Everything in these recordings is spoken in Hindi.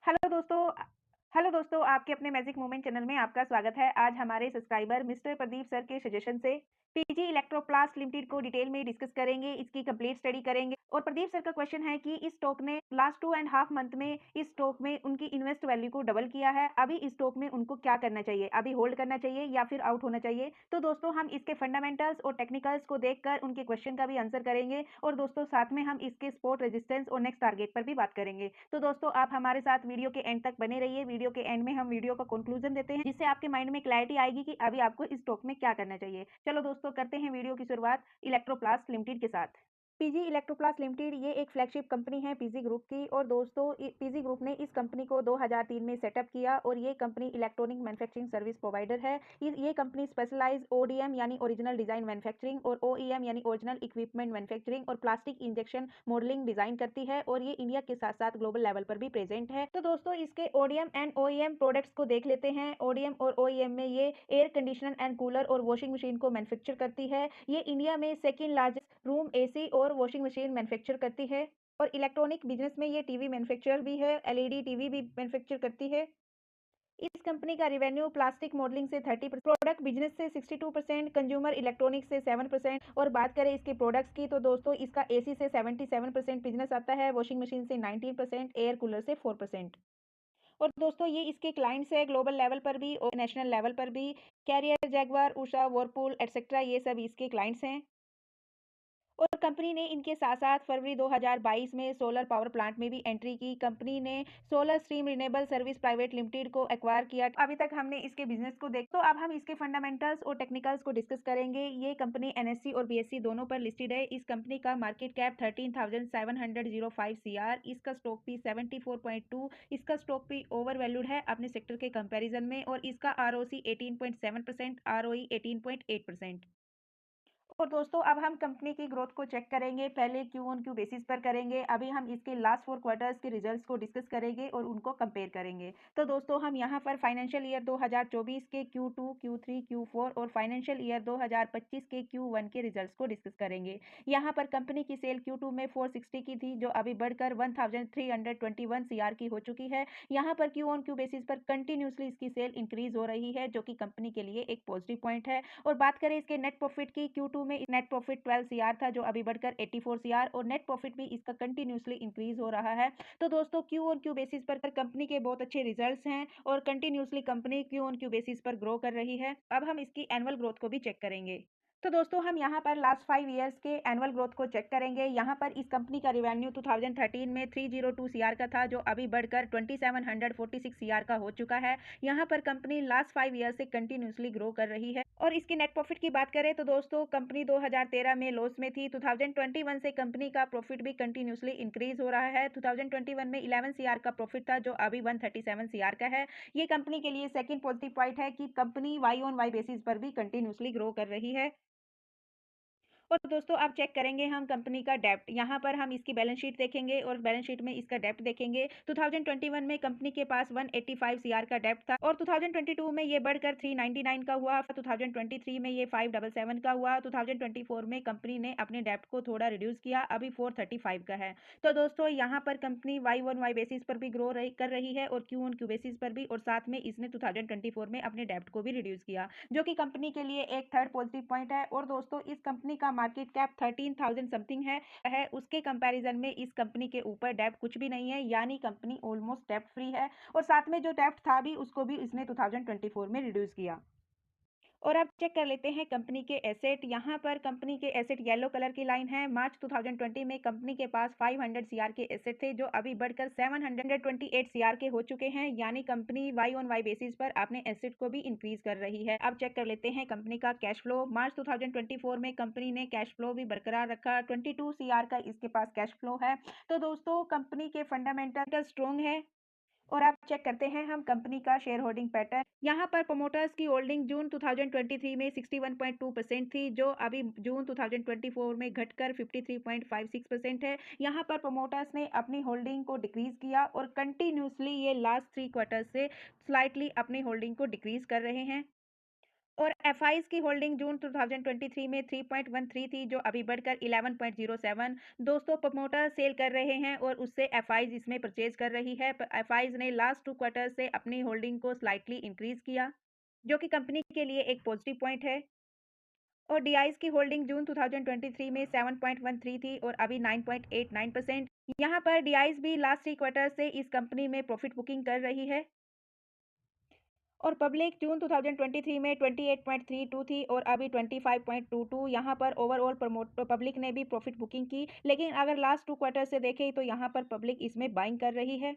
हेलो दोस्तों, आपके अपने मैजिक मोमेंट चैनल में आपका स्वागत है। आज हमारे सब्सक्राइबर मिस्टर प्रदीप सर के सजेशन से पीजी इलेक्ट्रोप्लास्ट लिमिटेड को डिटेल में डिस्कस करेंगे, इसकी कंप्लीट स्टडी करेंगे। और प्रदीप सर का क्वेश्चन है कि इस स्टॉक ने लास्ट 2.5 मंथ में इस स्टॉक में उनकी इन्वेस्ट वैल्यू को डबल किया है। अभी इस स्टॉक में उनको क्या करना चाहिए, अभी होल्ड करना चाहिए या फिर आउट होना चाहिए? तो दोस्तों हम इसके फंडामेंटल्स और टेक्निकल्स को देखकर उनके क्वेश्चन का भी आंसर करेंगे और दोस्तों साथ में हम इसके सपोर्ट रेजिस्टेंस और नेक्स्ट टारगेट पर भी बात करेंगे। तो दोस्तों आप हमारे साथ वीडियो के एंड तक बने रहिए। वीडियो के एंड में हम वीडियो का कंक्लूजन देते हैं, जिससे आपके माइंड में क्लैरिटी आएगी कि अभी आपको इस स्टॉक में क्या करना चाहिए। चलो दोस्तों करते हैं वीडियो की शुरुआत इलेक्ट्रोप्लास्ट लिमिटेड के साथ। पीजी इलेक्ट्रोप्लास्ट लिमिटेड ये एक फ्लैगशिप कंपनी है पीजी ग्रुप की। और दोस्तों पीजी ग्रुप ने इस कंपनी को 2003 में सेटअप किया और ये company electronic manufacturing service provider है। ये कंपनी स्पेशलाइज ओडीएम यानी ओरिजिनल डिजाइन मैन्युफैक्चरिंग और ओईएम यानी ओरिजिनल इक्विपमेंट मैन्युफैक्चरिंग और प्लास्टिक इंजेक्शन मॉडलिंग डिजाइन करती है और ये इंडिया के साथ साथ ग्लोबल लेवल पर भी प्रेजेंट है। तो दोस्तों इसके ओडीएम एंड ओईएम प्रोडक्ट्स को देख लेते हैं। ओडीएम और ओईएम में ये एयर कंडीशनर एंड कूलर और वॉशिंग मशीन को मैन्युफैक्चर करती है। ये इंडिया में सेकेंड लार्जेस्ट रूम एसी और वॉशिंग मशीन मैन्युफैक्चर करती है। और इलेक्ट्रॉनिक बिजनेस में ये टीवी मैन्युफैक्चरर भी है, एलईडी टीवी भी मैन्युफैक्चर करती है। इस कंपनी का रिवेन्यू प्लास्टिक मॉडलिंग से 30%, प्रोडक्ट बिजनेस से 62%, कंज्यूमर इलेक्ट्रॉनिक्स से 7%। और बात करें इसके प्रोडक्ट्स की तो दोस्तों इसका एसी से 77% बिजनेस आता है, वॉशिंग मशीन से 19%, एयर कूलर से 4%। और दोस्तों ये इसके क्लाइंट्स है ग्लोबल लेवल पर भी और नेशनल लेवल पर भी। Career, Jaguar, Usha, Whirlpool etcetera ये सब इसके क्लाइंट्स हैं। और कंपनी ने इनके साथ-साथ फरवरी 2022 में सोलर पावर प्लांट में भी एंट्री की। कंपनी ने solar stream renewable service private limited को एक्वायर किया। अभी तक हमने इसके बिजनेस को तो अब हम इसके फंडामेंटल्स और टेक्निकल्स को डिस्कस करेंगे। ये कंपनी एनएससी और बीएससी दोनों पर लिस्टेड है। इस कंपनी का मार्केट कैप 13,705 सीआर, इसका स्टॉक भी 74.2, इसका स्टॉक भी ओवर वैल्यूड है अपने सेक्टर के कंपैरिजन में। और इसका आरओसी 18.7%, आरओई 18.8%। और दोस्तों अब हम कंपनी की ग्रोथ को चेक करेंगे, पहले क्यू ऑन क्यू बेसिस पर करेंगे। अभी हम इसके लास्ट 4 क्वार्टर्स के रिजल्ट्स को डिस्कस करेंगे और उनको कंपेयर करेंगे। तो दोस्तों हम यहाँ पर फाइनेंशियल ईयर 2024 के Q2, Q3, Q4 और फाइनेंशियल ईयर 2025 के Q1 के रिजल्ट्स को डिस्कस करेंगे। यहाँ पर कंपनी की सेल Q2 में 460 की थी, जो अभी बढ़कर 1321 सीआर की हो चुकी है। यहाँ पर क्यू ऑन क्यू बेसिस पर कंटिन्यूसली इसकी सेल इंक्रीज हो रही है, जो कि कंपनी के लिए एक पॉजिटिव पॉइंट है। और बात करें इसके नेट प्रॉफिट की, Q2 में नेट प्रॉफिट 12 सीआर था, जो अभी बढ़कर 84 सीआर, और नेट प्रॉफिट भी इसका कंटिन्यूसली इंक्रीज हो रहा है। तो दोस्तों क्यू ऑन क्यू बेसिस पर कंपनी के बहुत अच्छे रिजल्ट्स हैं और continuously company Q on Q basis पर ग्रो कर रही है। अब हम इसकी एनुअल ग्रोथ को भी चेक करेंगे। तो दोस्तों हम यहाँ पर लास्ट 5 ईयर्स के एनुअल ग्रोथ को चेक करेंगे। यहाँ पर इस कंपनी का रिवेन्यू 2013 में 302 सीआर का था, जो अभी बढ़कर 2746 सीआर का हो चुका है। यहाँ पर कंपनी लास्ट 5 ईयर से कंटिन्यूसली ग्रो कर रही है। और इसकी नेट प्रॉफिट की बात करें तो दोस्तों कंपनी 2013 में लॉस में थी। 2021 से कंपनी का प्रॉफिट भी कंटिन्यूसली इंक्रीज हो रहा है। 2021 में 11 सीआर का प्रॉफिट था, जो अभी 137 सीआर का है। ये कंपनी के लिए सेकंड पॉजिटिव पॉइंट है कि company Y on Y basis पर भी कंटिन्यूसली ग्रो कर रही है। और दोस्तों अब चेक करेंगे हम कंपनी का डेब्ट। यहाँ पर हम इसकी बैलेंस शीट देखेंगे और बैलेंस शीट में इसका डेब्ट देखेंगे। 2021 में कंपनी के पास 185 सीआर का डेब्ट था और 2022 में ये बढ़कर 399 का हुआ। 2023 में ये 577 का हुआ। 2024 में कंपनी ने अपने डेब्ट को थोड़ा रिड्यूस किया, अभी 435 का है। तो दोस्तों यहाँ पर company Y on Y basis पर भी ग्रो कर रही है और क्यू ऑन क्यू बेसिस पर भी, और साथ में इसने 2024 में अपने डेब्ट को भी रिड्यूस किया, जो कि कंपनी के लिए एक थर्ड पॉजिटिव पॉइंट है। और दोस्तों इस कंपनी का मार्केट कैप 13,000 समथिंग है उसके कंपैरिजन में इस कंपनी के ऊपर डेब्ट कुछ भी नहीं है, यानी कंपनी ऑलमोस्ट डेब्ट फ्री है। और साथ में जो डेब्ट था भी उसको भी इसने 2024 में रिड्यूस किया। और अब चेक कर लेते हैं कंपनी के एसेट। यहाँ पर कंपनी के एसेट येलो कलर की लाइन है। मार्च 2020 में कंपनी के पास 500 सीआर के एसेट थे, जो अभी बढ़कर 728 सीआर के हो चुके हैं, यानी company Y on Y basis पर अपने एसेट को भी इंक्रीज कर रही है। अब चेक कर लेते हैं कंपनी का कैश फ्लो। मार्च 2024 में कंपनी ने कैश फ्लो भी बरकरार रखा। 22 सीआर का इसके पास कैश फ्लो है। तो दोस्तों कंपनी के फंडामेंटल स्ट्रॉन्ग है। और आप चेक करते हैं हम कंपनी का शेयर होल्डिंग पैटर्न। यहाँ पर प्रमोटर्स की होल्डिंग जून 2023 में 61.2% थी, जो अभी जून 2024 में घटकर 53.56% है। यहाँ पर प्रमोटर्स ने अपनी होल्डिंग को डिक्रीज किया और कंटिन्यूसली ये लास्ट 3 क्वार्टर से स्लाइटली अपनी होल्डिंग को डिक्रीज कर रहे हैं। और एफआईज़ की होल्डिंग जून 2023 में 3.13 थी, जो अभी बढ़कर 11.07। दोस्तों प्रमोटर सेल कर रहे हैं और उससे एफआईज़ इसमें परचेज़ कर रही है। प एफआईज़ ने लास्ट 2 क्वार्टर से अपनी होल्डिंग को स्लाइटली इंक्रीज़ किया, जो कि कंपनी के लिए एक पॉजिटिव पॉइंट है। और डीआईज़ की होल्डिंग जून 2023 में 7.13 थी और अभी 9.89%। यहाँ पर डीआईज़ भी लास्ट 3 क्वार्टर से इस कंपनी में प्रॉफिट बुकिंग कर रही है। और पब्लिक जून 2023 में 28.32 थी और अभी 25.22। यहाँ पर ओवरऑल पब्लिक ने भी प्रॉफिट बुकिंग की, लेकिन अगर लास्ट 2 क्वार्टर से देखें तो यहाँ पर पब्लिक इसमें बाइंग कर रही है।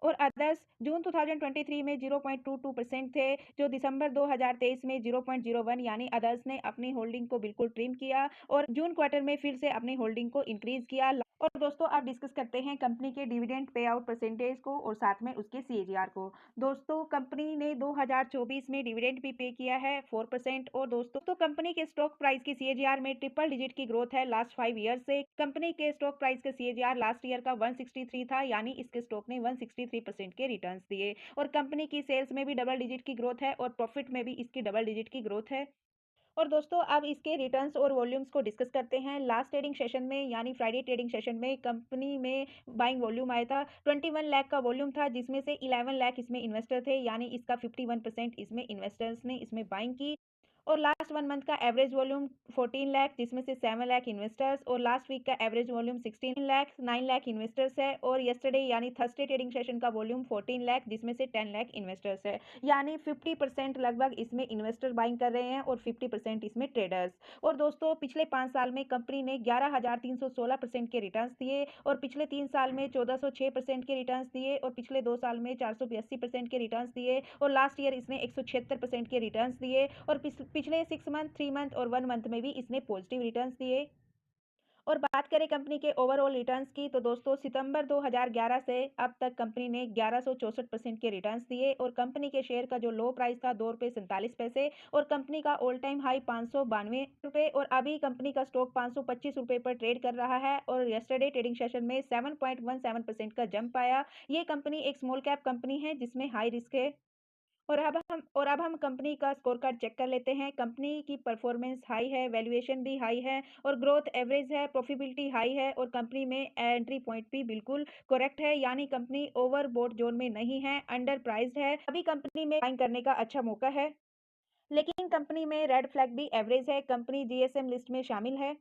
और अदर्स जून 2023 में 0.22% थे, जो दिसंबर 2023 में 0.01, यानी अदर्स ने अपनी होल्डिंग को बिल्कुल ट्रिम किया और जून क्वार्टर में फिर से अपनी होल्डिंग को इंक्रीज किया। और दोस्तों अब डिस्कस करते हैं कंपनी के डिविडेंड पे आउट परसेंटेज को और साथ में उसके सीएजीआर को। दोस्तों कंपनी ने 2024 में डिविडेंड भी पे किया है 4%। और दोस्तों कंपनी के स्टॉक प्राइस की सीएजीआर में ट्रिपल डिजिट की ग्रोथ है लास्ट 5 ईयर से। कंपनी के स्टॉक प्राइस का सीएजीआर लास्ट ईयर का 163 था, यानी इसके स्टॉक ने 163% के रिटर्न्स दिए। और कंपनी की सेल्स में भी डबल डिजिट की ग्रोथ है और प्रॉफिट में भी इसकी डबल डिजिट की ग्रोथ है। और दोस्तों अब इसके रिटर्न्स और वॉल्यूम्स को डिस्कस करते हैं। लास्ट ट्रेडिंग सेशन में यानी फ्राइडे ट्रेडिंग सेशन में कंपनी में बाइंग वॉल्यूम आया था, 21 लाख का वॉल्यूम था, जिसमें से 11 लाख इसमें इन्वेस्टर थे, यानी इसका 51% इसमें इन्वेस्टर्स ने इसमें बाइंग की। और लास्ट 1 मंथ का एवरेज वॉल्यूम 14 लाख, जिसमें से 7 लाख इन्वेस्टर्स, और लास्ट वीक का average volume 16 lakh, 9 lakh investors है। और यस्टरडे यानी थर्सडे ट्रेडिंग सेशन का वॉल्यूम 14 लाख, जिसमें से 10 लाख इन्वेस्टर्स है, यानी 50% लगभग इसमें इन्वेस्टर बाइंग कर रहे हैं और 50% इसमें ट्रेडर्स। और दोस्तों पिछले 5 साल में कंपनी ने 11,316% के रिटर्न्स दिए और पिछले 3 साल में 1406% के रिटर्न्स दिए और पिछले 2 साल में 482% के रिटर्न्स दिए और लास्ट ईयर इसने 176% के रिटर्न्स दिए और पिछले 6 मंथ, 3 मंथ और 1 मंथ में भी इसने पॉजिटिव रिटर्न्स दिए। और बात करें कंपनी के ओवरऑल रिटर्न्स की, तो दोस्तों सितंबर 2011 से अब तक कंपनी ने 1164% के रिटर्न्स दिए और कंपनी के शेयर का जो लो प्राइस था ₹2.47 और कंपनी का ऑल टाइम हाई ₹592 और अभी कंपनी का स्टॉक ₹525 पर ट्रेड कर रहा है। और यस्टरडे ट्रेडिंग सेशन में 7.17% का जंप आया। ये कंपनी एक स्मॉल कैप कंपनी है जिसमें हाई रिस्क है। और अब हम कंपनी का स्कोर कार्ड चेक कर लेते हैं। कंपनी की परफॉर्मेंस हाई है, वैल्यूएशन भी हाई है और ग्रोथ एवरेज है, प्रॉफिटेबिलिटी हाई है और कंपनी में एंट्री पॉइंट भी बिल्कुल करेक्ट है, यानी कंपनी ओवरबॉट जोन में नहीं है, अंडर प्राइस्ड है। अभी कंपनी में बाइंग करने का अच्छा मौका है, लेकिन कंपनी में रेड फ्लैग भी एवरेज है। कंपनी जीएसएम लिस्ट में शामिल है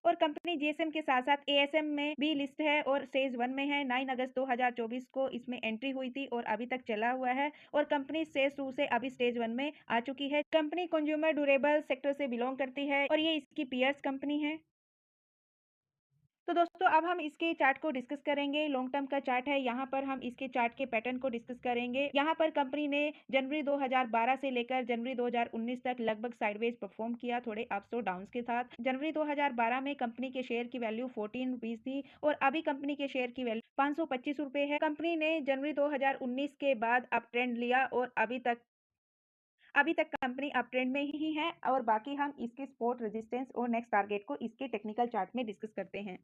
और कंपनी जीएसएम के साथ साथ एएसएम में भी लिस्ट है और स्टेज 1 में है। 9 अगस्त 2024 को इसमें एंट्री हुई थी और अभी तक चला हुआ है और कंपनी स्टेज 2 से अभी स्टेज 1 में आ चुकी है। कंपनी कंज्यूमर ड्यूरेबल सेक्टर से बिलोंग करती है और ये इसकी पीयर्स कंपनी है। तो दोस्तों अब हम इसके चार्ट को डिस्कस करेंगे। लॉन्ग टर्म का चार्ट है, यहाँ पर हम इसके चार्ट के पैटर्न को डिस्कस करेंगे। यहाँ पर कंपनी ने जनवरी 2012 से लेकर जनवरी 2019 तक लगभग साइडवेज परफॉर्म किया, थोड़े अप्स और डाउन्स के साथ। जनवरी 2012 में कंपनी के शेयर की वैल्यू 14 रुपीज थी और अभी कंपनी के शेयर की वैल्यू 525 रुपए है। कंपनी ने जनवरी 2019 के बाद अप ट्रेंड लिया और अभी तक कंपनी अप ट्रेंड में ही है। और बाकी हम इसके सपोर्ट, रेजिस्टेंस और नेक्स्ट टारगेट को इसके टेक्निकल चार्ट में डिस्कस करते हैं।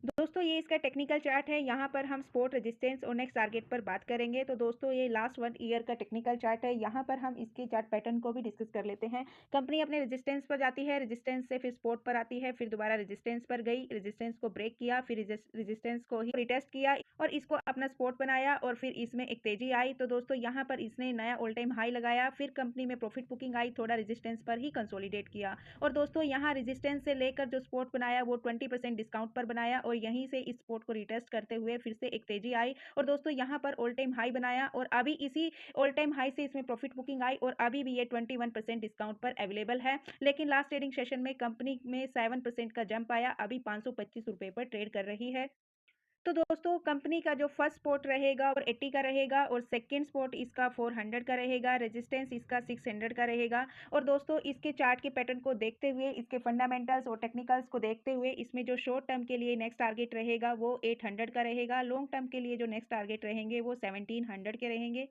दोस्तों ये इसका टेक्निकल चार्ट है, यहाँ पर हम सपोर्ट, रेजिस्टेंस और नेक्स्ट टारगेट पर बात करेंगे। तो दोस्तों ये लास्ट 1 ईयर का टेक्निकल चार्ट है, यहाँ पर हम इसके चार्ट पैटर्न को भी डिस्कस कर लेते हैं। कंपनी अपने रेजिस्टेंस पर जाती है, रेजिस्टेंस से फिर सपोर्ट पर आती है, फिर दोबारा रेजिस्टेंस पर गई, रेजिस्टेंस को ब्रेक किया, फिर रेजिस्टेंस को ही रिटेस्ट किया और इसको अपना सपोर्ट बनाया और फिर इसमें एक तेजी आई। तो दोस्तों यहाँ पर इसने नया ऑल टाइम हाई लगाया, फिर कंपनी में प्रॉफिट बुकिंग आई, थोड़ा रेजिस्टेंस पर ही कंसोलिडेट किया और दोस्तों यहाँ रेजिस्टेंस से लेकर जो सपोर्ट बनाया वो 20% डिस्काउंट पर बनाया और यहीं से इस सपोर्ट को रिटेस्ट करते हुए फिर से एक तेजी आई और दोस्तों यहाँ पर ऑल टाइम हाई बनाया और अभी इसी ऑल टाइम हाई से इसमें प्रॉफिट बुकिंग आई और अभी भी ये 21% डिस्काउंट पर अवेलेबल है। लेकिन लास्ट ट्रेडिंग सेशन में कंपनी में 7% का जंप आया, अभी 525 रुपए पर ट्रेड कर रही है। तो दोस्तों कंपनी का जो फर्स्ट स्पॉट रहेगा और 80 का रहेगा और सेकंड स्पॉट इसका 400 का रहेगा, रेजिस्टेंस इसका 600 का रहेगा। और दोस्तों इसके चार्ट के पैटर्न को देखते हुए, इसके फंडामेंटल्स और टेक्निकल्स को देखते हुए, इसमें जो शॉर्ट टर्म के लिए नेक्स्ट टारगेट रहेगा वो 800 का रहेगा, लॉन्ग टर्म के लिए जो नेक्स्ट टारगेट रहेंगे वो 1700 के रहेंगे।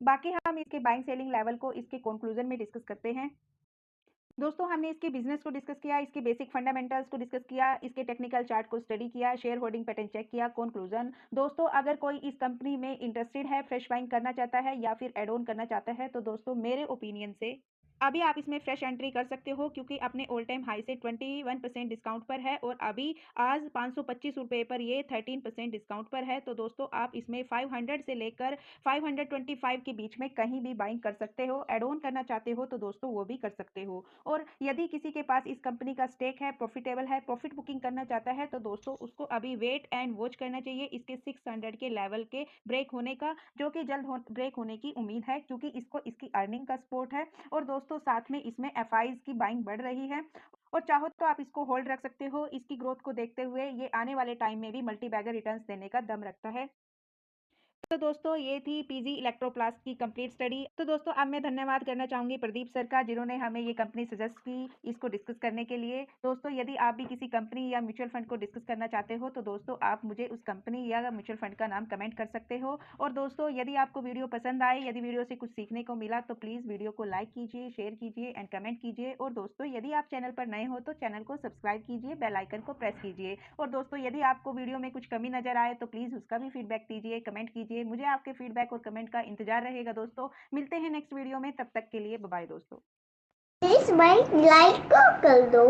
बाकी हम इसके बाइंग सेलिंग लेवल को इसके कंक्लूजन में डिस्कस करते हैं। दोस्तों हमने इसके बिजनेस को डिस्कस किया, इसके बेसिक फंडामेंटल्स को डिस्कस किया, इसके टेक्निकल चार्ट को स्टडी किया, शेयर होल्डिंग पैटर्न चेक किया, कंक्लूजन। दोस्तों अगर कोई इस कंपनी में इंटरेस्टेड है, फ्रेश बाइंग करना चाहता है या फिर एड ऑन करना चाहता है, तो दोस्तों मेरे ओपिनियन से अभी आप इसमें फ्रेश एंट्री कर सकते हो क्योंकि अपने ऑल टाइम हाई से 21% डिस्काउंट पर है और अभी आज ₹525 पर ये 13% डिस्काउंट पर है। तो दोस्तों आप इसमें 500 से लेकर 525 के बीच में कहीं भी बाइंग कर सकते हो। ऐड ऑन करना चाहते हो तो दोस्तों वो भी कर सकते हो। और यदि किसी के पास इस कंपनी का स्टेक है, प्रॉफिटेबल है, प्रॉफिट बुकिंग करना चाहता है तो दोस्तों उसको अभी वेट एंड वॉच करना चाहिए इसके 600 के लेवल के ब्रेक होने का, जो कि जल्द ब्रेक होने की उम्मीद है क्योंकि इसको इसकी अर्निंग का सपोर्ट है। और दोस्तों साथ में इसमें एफआईज की बाइंग बढ़ रही है और चाहो तो आप इसको होल्ड रख सकते हो। इसकी ग्रोथ को देखते हुए ये आने वाले टाइम में भी मल्टी बैगर रिटर्न्स देने का दम रखता है। तो दोस्तों ये थी पीजी इलेक्ट्रोप्लास्ट की कंप्लीट स्टडी। तो दोस्तों अब मैं धन्यवाद करना चाहूंगी प्रदीप सर का, जिन्होंने हमें ये कंपनी सजेस्ट की इसको डिस्कस करने के लिए। दोस्तों यदि आप भी किसी कंपनी या म्यूचुअल फंड को डिस्कस करना चाहते हो तो दोस्तों आप मुझे उस कंपनी या म्यूचुअल फंड का नाम कमेंट कर सकते हो। और दोस्तों यदि आपको वीडियो पसंद आए, यदि वीडियो से कुछ सीखने को मिला तो प्लीज़ वीडियो को लाइक कीजिए, शेयर कीजिए एंड कमेंट कीजिए। और दोस्तों यदि आप चैनल पर नए हो तो चैनल को सब्सक्राइब कीजिए, बेल आइकन को प्रेस कीजिए। और दोस्तों यदि आपको वीडियो में कुछ कमी नजर आए तो प्लीज़ उसका भी फीडबैक दीजिए, कमेंट कीजिए। मुझे आपके फीडबैक और कमेंट का इंतजार रहेगा दोस्तों। मिलते हैं नेक्स्ट वीडियो में, तब तक के लिए बाय बाय दोस्तों। प्लीज भाई लाइक को कर दो।